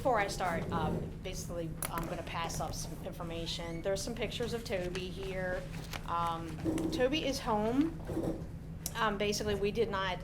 before I start, basically, I'm going to pass up some information. There's some pictures of Toby here. Toby is home. Basically, we did not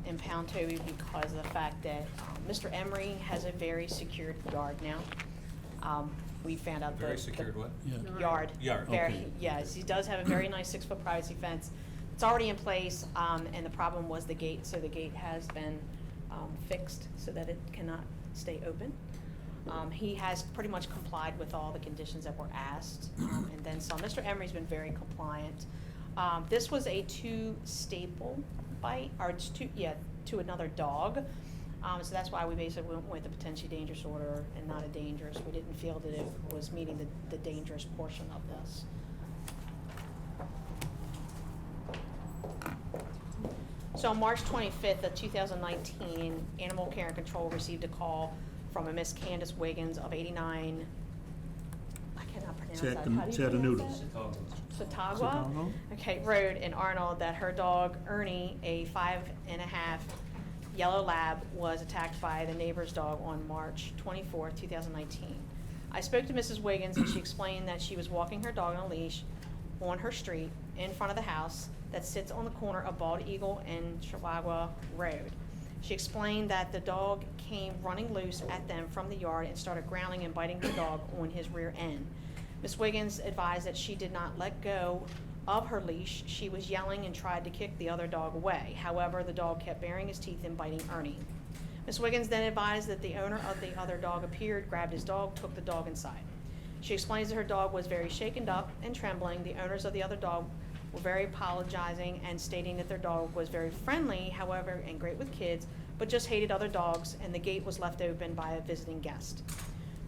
impound Toby because of the fact that Mr. Emery has a very secured yard now. We found out Very the secured what? yard. Yard. Very, Okay. yes, he does have a very nice 6-foot privacy fence. It's already in place, and the problem was the gate, so the gate has been fixed so that it cannot stay open. He has pretty much complied with all the conditions that were asked, and then some. Mr. Emery's been very compliant. This was a 2-staple bite, or it's to another dog. So that's why we basically went with a potentially dangerous order and not a dangerous. We didn't feel that it was meeting the dangerous portion of this. So on March 25th of 2019, Animal Care and Control received a call from a Miss Candace Wiggins of 89, I cannot pronounce that. How do you pronounce that? Chautauqua? Okay, Road in Arundel, that her dog Ernie, a 5.5 yellow lab, was attacked by the neighbor's dog on March 24th, 2019. I spoke to Mrs. Wiggins and she explained that she was walking her dog on a leash on her street in front of the house that sits on the corner of Bald Eagle and Chihuahua Road. She explained that the dog came running loose at them from the yard and started growling and biting her dog on his rear end. Ms. Wiggins advised that she did not let go of her leash. She was yelling and tried to kick the other dog away. However, the dog kept baring his teeth and biting Ernie. Ms. Wiggins then advised that the owner of the other dog appeared, grabbed his dog, took the dog inside. She explains that her dog was very shaken up and trembling. The owners of the other dog were very apologizing and stating that their dog was very friendly, however, and great with kids, but just hated other dogs, and the gate was left open by a visiting guest.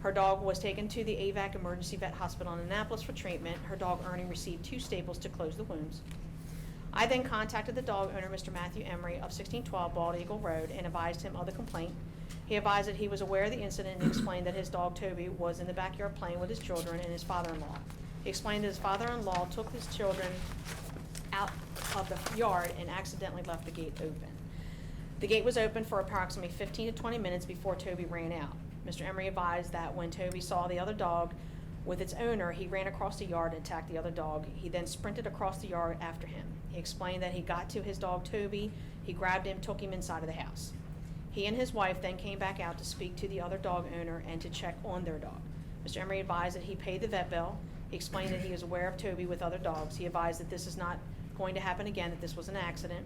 Her dog was taken to the AVAC Emergency Vet Hospital in Annapolis for treatment. Her dog Ernie received 2 staples to close the wounds. I then contacted the dog owner, Mr. Matthew Emery of 1612 Bald Eagle Road, and advised him of the complaint. He advised that he was aware of the incident and explained that his dog Toby was in the backyard playing with his children and his father-in-law. He explained that his father-in-law took his children out of the yard and accidentally left the gate open. The gate was open for approximately 15 to 20 minutes before Toby ran out. Mr. Emery advised that when Toby saw the other dog with its owner, he ran across the yard and attacked the other dog. He then sprinted across the yard after him. He explained that he got to his dog Toby, he grabbed him, took him inside of the house. He and his wife then came back out to speak to the other dog owner and to check on their dog. Mr. Emery advised that he paid the vet bill. He explained that he is aware of Toby with other dogs. He advised that this is not going to happen again, that this was an accident.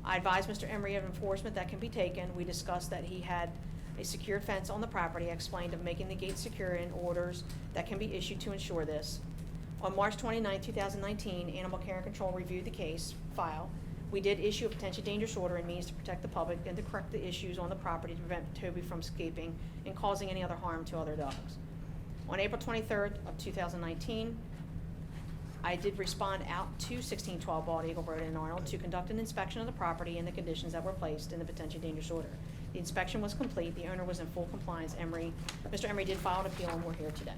I advised Mr. Emery of enforcement that can be taken. We discussed that he had a secured fence on the property. I explained of making the gate secure and orders that can be issued to ensure this. On March 29, 2019, Animal Care and Control reviewed the case file. We did issue a potentially dangerous order and means to protect the public and to correct the issues on the property to prevent Toby from escaping and causing any other harm to other dogs. On April 23rd of 2019, I did respond out to 1612 Bald Eagle Road in Arnold to conduct an inspection of the property and the conditions that were placed in the potentially dangerous order. The inspection was complete. The owner was in full compliance. Mr. Emery did file an appeal, and we're here today.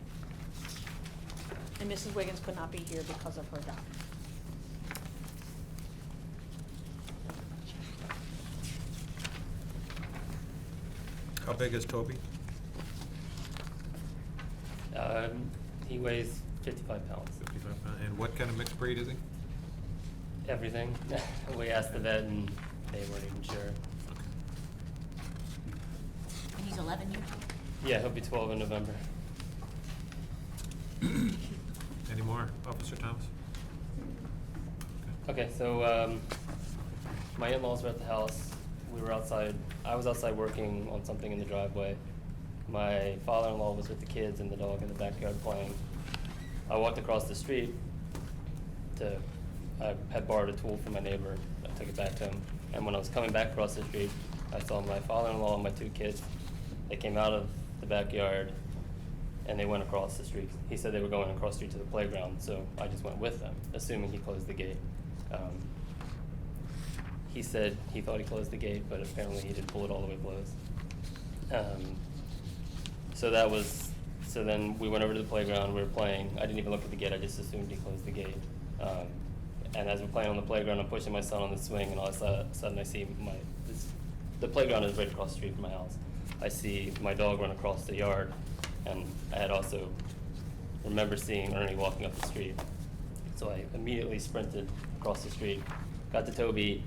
And Mrs. Wiggins could not be here because of her job. How big is Toby? He weighs 55 pounds. 55 pounds. And what kind of mixed breed is he? Everything. We asked the vet and they weren't even sure. And he's 11 years old? Yeah, he'll be 12 in November. Any more, Officer Thomas? Okay, so my in-laws were at the house. We were outside. I was outside working on something in the driveway. My father-in-law was with the kids and the dog in the backyard playing. I walked across the street I had borrowed a tool from my neighbor. I took it back to him. And when I was coming back across the street, I saw my father-in-law and my 2 kids. They came out of the backyard and they went across the street. He said they were going across the street to the playground, so I just went with them, assuming he closed the gate. He said he thought he closed the gate, but apparently he didn't pull it all the way closed. So then we went over to the playground, we were playing. I didn't even look at the gate, I just assumed he closed the gate. And as we're playing on the playground, I'm pushing my son on the swing, and all of a sudden I see the playground is right across the street from my house. I see my dog run across the yard, and I had also remember seeing Ernie walking up the street. So I immediately sprinted across the street, got to Toby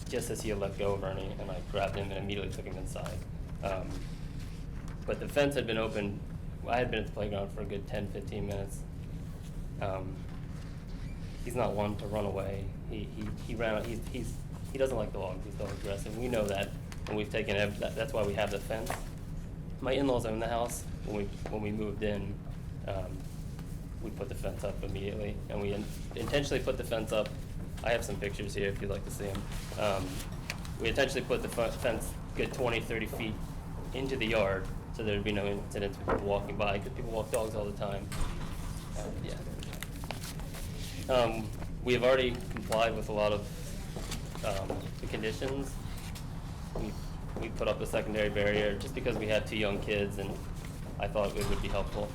just as he had let go of Ernie, and I grabbed him and immediately took him inside. But the fence had been open. I had been at the playground for a good 10-15 minutes. He's not one to run away. He ran out. He doesn't like dogs. He's dog aggressive. We know that, and we've taken that's why we have the fence. My in-laws own the house. When we moved in, we put the fence up immediately, and we intentionally put the fence up. I have some pictures here if you'd like to see them. We intentionally put the fence good 20-30 feet into the yard so there'd be no incidents with people walking by, because people walk dogs all the time. We have already complied with a lot of the conditions. We put up a secondary barrier just because we have 2 young kids, and I thought it would be helpful.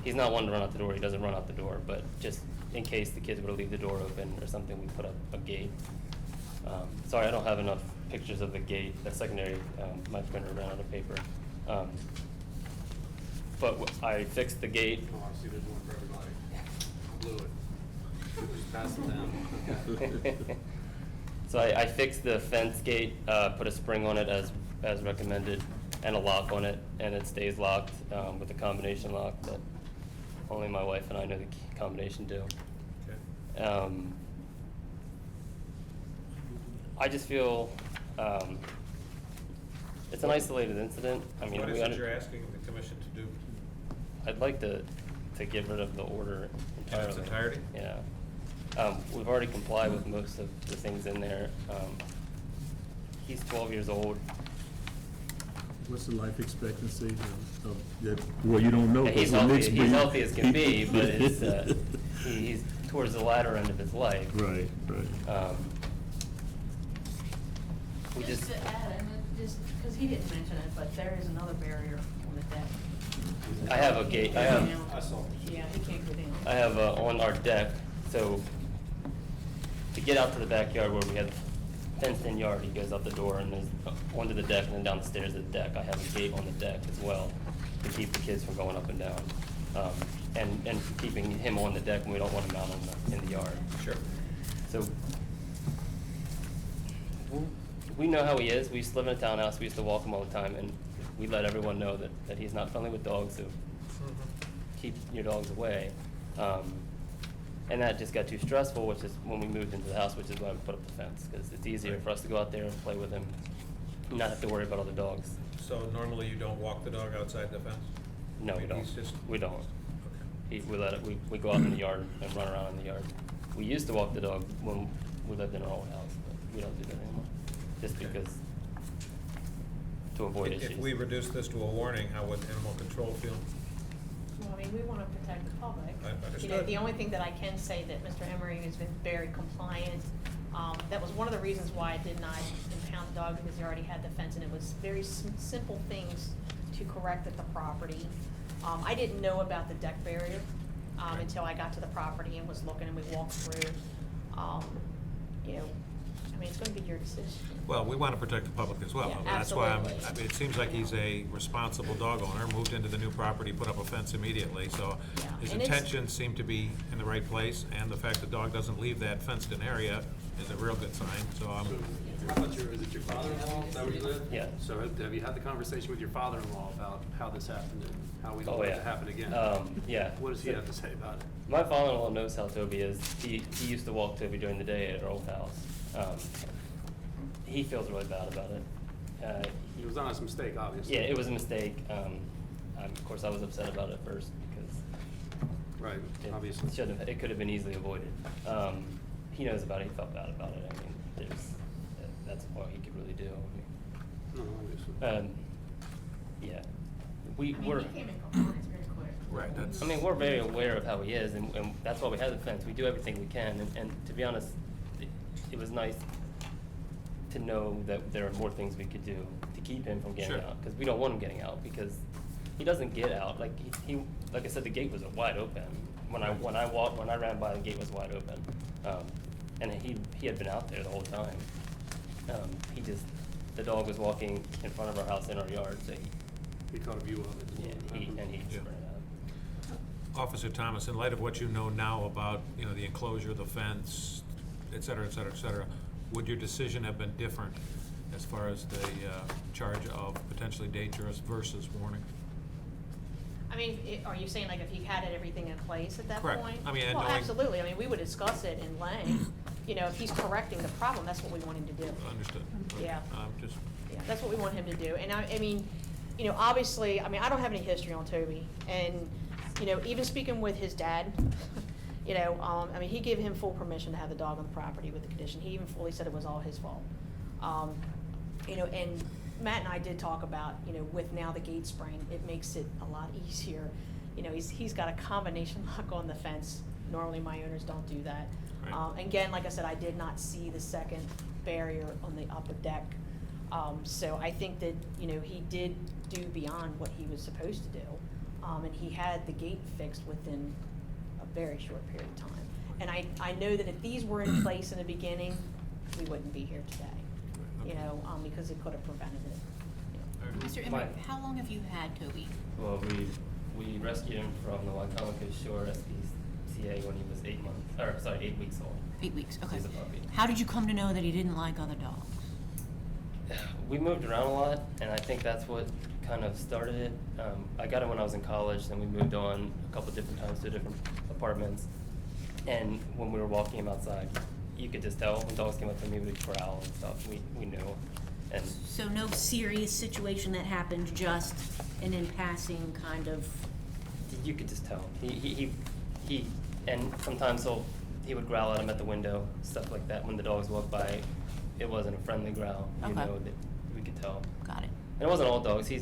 He's not one to run out the door. He doesn't run out the door, but just in case the kids were to leave the door open or something, we put up a gate. Sorry, I don't have enough pictures of the gate. That secondary, my printer ran out of paper. But I fixed the gate. Oh, I see there's one for everybody. Blew it. Just pass it down. So I fixed the fence gate, put a spring on it as recommended, and a lock on it, and it stays locked with a combination lock that only my wife and I know the combination do. Okay. I just feel it's an isolated incident. I mean, What is it you're asking the commission to do? I'd like to get rid of the order entirely. In its entirety? Yeah. We've already complied with most of the things in there. He's 12 years old. What's the life expectancy of that? Well, you don't know. Yeah, he's 'cause the healthy. next He's breed- healthy as can be, but it's he's towards the latter end of his life. Right, right. We Just just to add, and just, because he didn't mention it, but there is another barrier on the deck. I have a gate. I I saw it. Yeah, he can't go down. have on our deck. So to get out to the backyard where we have fenced-in yard, he goes out the door and there's onto the deck and then down the stairs of the deck. I have a gate on the deck as well to keep the kids from going up and down, and keeping him on the deck when we don't want him out in the yard. Sure. So we know how he is. We used to live in a townhouse. We used to walk him all the time, and we let everyone know that he's not friendly with dogs, so keep your dogs away. And that just got too stressful, which is when we moved into the house, which is why we put up the fence, because it's easier for us to go out there and play with him, not have to worry about other dogs. So normally you don't walk the dog outside the fence? No, we don't. He's just- We don't. Okay. We go out in the yard and run around in the yard. We used to walk the dog when we lived in our old house, but we don't do that anymore, just Okay. because, to avoid issues. If we reduce this to a warning, how would animal control feel? Well, I mean, we want to protect the public. I understood. You know, the only thing that I can say that Mr. Emery has been very compliant. That was one of the reasons why I did not impound the dog, because he already had the fence, and it was very simple things to correct at the property. I didn't know about the deck barrier Right. until I got to the property and was looking, and we walked through. You know, I mean, it's going to be your decision. Well, we want to protect the public as well. Yeah, That's why absolutely. I mean, it seems like he's a responsible dog owner, moved into the new property, put up a fence immediately, so Yeah, his and it's- intentions seem to be in the right place, and the fact the dog doesn't leave that fenced-in area is a real good sign, so So, how about is it your father-in-law? Is that where you live? Yeah. So have you had the conversation with your father-in-law about how this happened and how we don't Oh, want it yeah. to happen again? Yeah. What does he So- have to say about it? My father-in-law knows how Toby is. He used to walk Toby during the day at our old house. He feels really bad about it. It was an honest mistake, obviously. Yeah, it was a mistake. Of course, I was upset about it first because Right, it obviously. shouldn't have, it could have been easily avoided. He knows about it. He felt bad about it. I mean, that's all he could really do. No, obviously. Yeah, I mean, we're. he came in compliance very quick. right, that's. I mean, we're very aware of how he is, and that's why we have the fence. We do everything we can, and to be honest, it was nice to know that there are more things we could do to keep him from getting Sure. out, because we don't want him getting out, because he doesn't get out. Like he like I said, the gate was wide open. When I ran by, the gate was wide open, and he had been out there the whole time. He just the dog was walking in front of our house in our yard, so He caught a view of it. he Yeah. sprinted out. Officer Thomas, in light of what you know now about, the enclosure, the fence, et cetera, et cetera, et cetera, would your decision have been different as far as the charge of potentially dangerous versus warning? I mean, are you saying like if he had everything in place at that Correct. point? I mean, and Well, knowing- absolutely. I mean, we would discuss it in length. If he's correcting the problem, that's what we want him to do. Understood. Okay. Yeah. Just, Yeah, that's what we want him to do. And I mean, obviously, I mean, I don't have any history on Toby. And, even speaking with his dad, I mean, he gave him full permission to have the dog on the property with the condition. He even fully said it was all his fault. And Matt and I did talk about, with now the gate spring, it makes it a lot easier. He's got a combination lock on the fence. Normally, my owners don't do that. Right. Again, like I said, I did not see the second barrier on the upper deck. So I think that, he did do beyond what he was supposed to do. And he had the gate fixed within a very short period of time. And I know that if these were in place in the beginning, we wouldn't be here today, because it could have prevented it. Mr. Emery, how long have you had Toby? Well, we rescued him from the Wycomico Shore SPCA when he was 8 weeks old. 8 weeks, okay. He's a puppy. How did you come to know that he didn't like other dogs? We moved around a lot, and I think that's what kind of started it. I got him when I was in college, then we moved on a couple different times to different apartments. And when we were walking him outside, you could just tell when dogs came up to him, he would growl and stuff. We knew. And So no serious situation that happened, just an in passing kind of, you could just tell. He and sometimes he would growl at him at the window, stuff like that. When the dogs walked by, it wasn't a friendly growl. Okay. That we could tell. got it. And it wasn't all dogs. He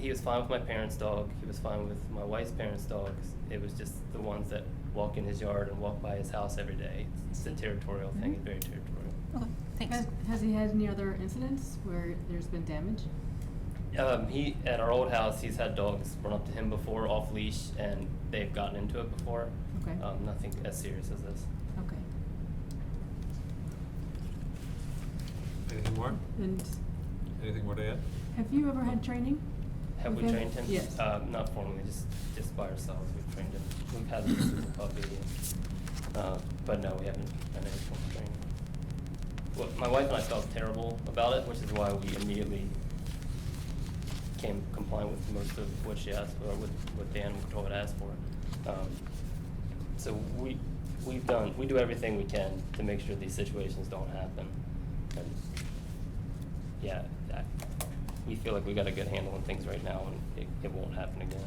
was fine with my parents' dog. He was fine with my wife's parents' dogs. It was just the ones that walk in his yard and walk by his house every day. It's a territorial thing. It's very territorial. Okay, thanks. Has he had any other incidents where there's been damage? He at our old house, he's had dogs run up to him before off leash, and they've gotten into it before. Okay. Nothing as serious as this. Okay. anything more? And Anything more to add? have you ever had training? Have we with trained him? Yes. Not formally, just by ourselves. We've trained him. We've had him since a puppy, but no, we haven't done any formal training. Well, my wife and I felt terrible about it, which is why we immediately became compliant with most of what she asked for, or what the animal control had asked for. So we do everything we can to make sure these situations don't happen. And yeah, we feel like we got a good handle on things right now, and it won't happen again.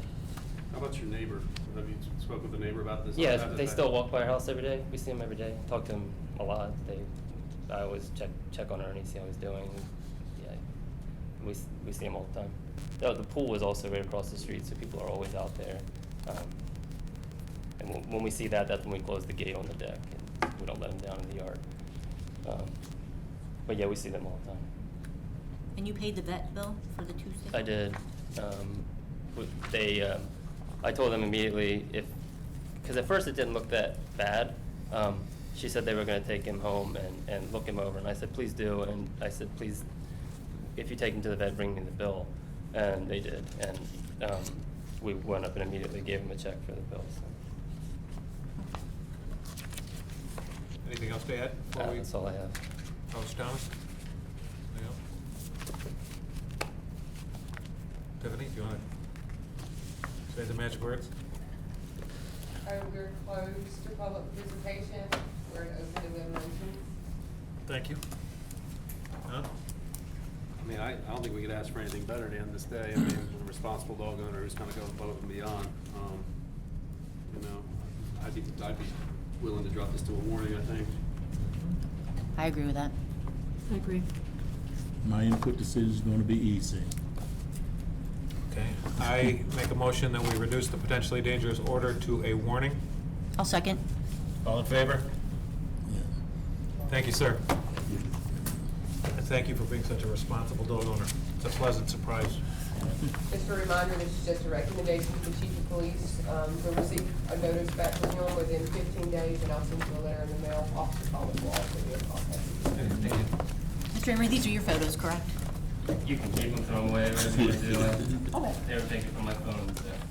How about your neighbor? Have you spoke with the neighbor about this? Yeah, they still walk by our house every day. We see him every day. Talk to him a lot. I always check on Ernie, see how he's doing. Yeah, we see him all the time. The pool is also right across the street, so people are always out there. And when we see that, that's when we close the gate on the deck, and we don't let them down in the yard. But yeah, we see them all the time. And you paid the vet bill for the Tuesday? I did. I told them immediately because at first it didn't look that bad. She said they were going to take him home and look him over, and I said, please do. And I said, please, if you take him to the vet, bring me the bill. And they did. And we went up and immediately gave him a check for the bill. So. Anything else to add? That's all I have. Officer Thomas? Anything else? Tiffany, do you want to say the magic words? We're closed to public visitation. We're an open to emotions. Thank you. Huh? I mean, I don't think we could ask for anything better at the end of this day. I mean, a responsible dog owner who's kind of going above and beyond. I'd be willing to drop this to a warning, I think. I agree with that. I agree. My input decision is gonna be easy. Okay. I make a motion that we reduce the potentially dangerous order to a warning. I'll second. All in favor? Yeah. Thank you, sir. And thank you for being such a responsible dog owner. It's a pleasant surprise. Just a reminder, this is just a recommendation to the chief of police. We'll receive a notice back from him within 15 days, and I'll send you a letter in the mail. Officer Thomas will also be in contact with you. Mr. Emery, these are your photos, correct? You can keep them, throw them away, whatever you want to do. Okay. They were taken from my phone, so.